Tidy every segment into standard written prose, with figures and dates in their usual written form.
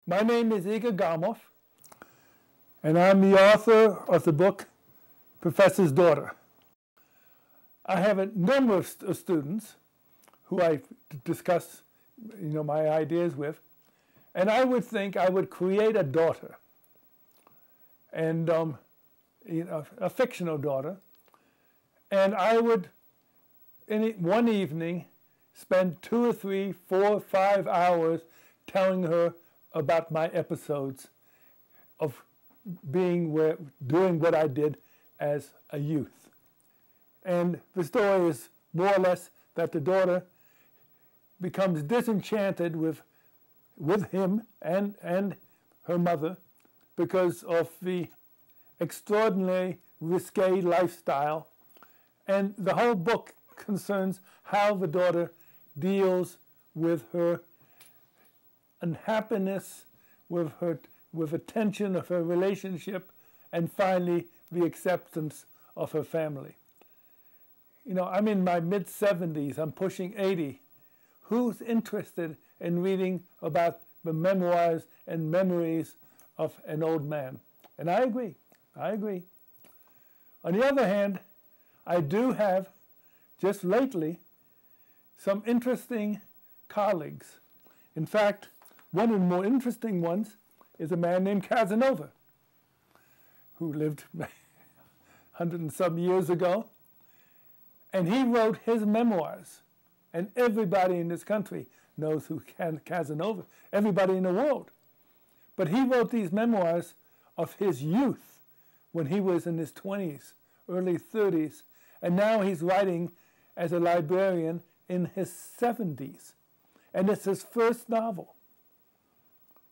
My name is Igor Gamow, and I'm the author of the book Professor's Daughter. I have a number of students who I discuss my ideas with, and I would think I would create a daughter, and a fictional daughter, and I would, one evening, spend 2 or 3, 4 or 5 hours telling her about my episodes of doing what I did as a youth. And the story is more or less that the daughter becomes disenchanted with him and her mother because of the extraordinary risque lifestyle. And the whole book concerns how the daughter deals with her unhappiness, with the tension of her relationship, and finally the acceptance of her family. I'm in my mid-70s, I'm pushing 80. Who's interested in reading about the memoirs and memories of an old man? And I agree. On the other hand, I do have, just lately, some interesting colleagues. In fact, one of the more interesting ones is a man named Casanova, who lived 100 and some years ago. And he wrote his memoirs. And everybody in this country knows who Casanova, everybody in the world. But he wrote these memoirs of his youth when he was in his 20s, early 30s. And now he's writing as a librarian in his 70s. And it's his first novel.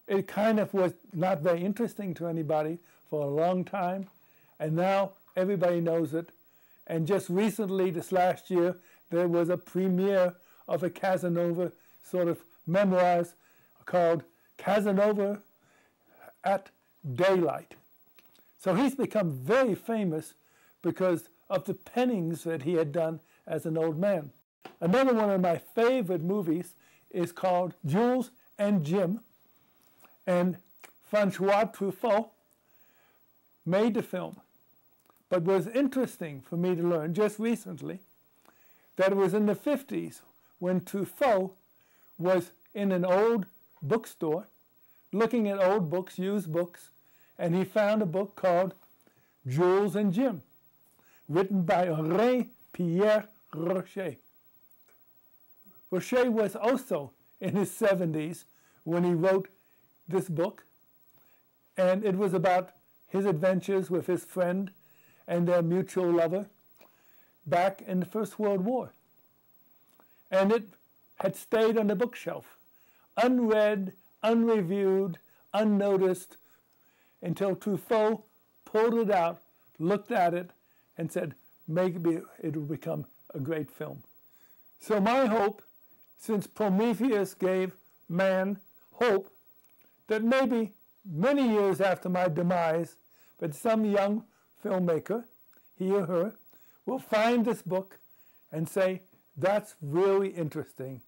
It kind of was not very interesting to anybody for a long time, and now everybody knows it. And just recently, this last year, there was a premiere of a Casanova sort of memoirs called Casanova at Daylight. So he's become very famous because of the pennings that he had done as an old man. Another one of my favorite movies is called Jules and Jim. And Francois Truffaut made the film. But it was interesting for me to learn just recently that it was in the 50s when Truffaut was in an old bookstore looking at old books, used books, and he found a book called Jules and Jim, written by Henri-Pierre Rocher. Rocher was also in his 70s when he wrote this book, and it was about his adventures with his friend and their mutual lover back in the First World War. And it had stayed on the bookshelf, unread, unreviewed, unnoticed, until Truffaut pulled it out, looked at it, and said, maybe it will become a great film. So my hope, since Prometheus gave man hope, that maybe many years after my demise, that some young filmmaker, he or her, will find this book and say, that's really interesting.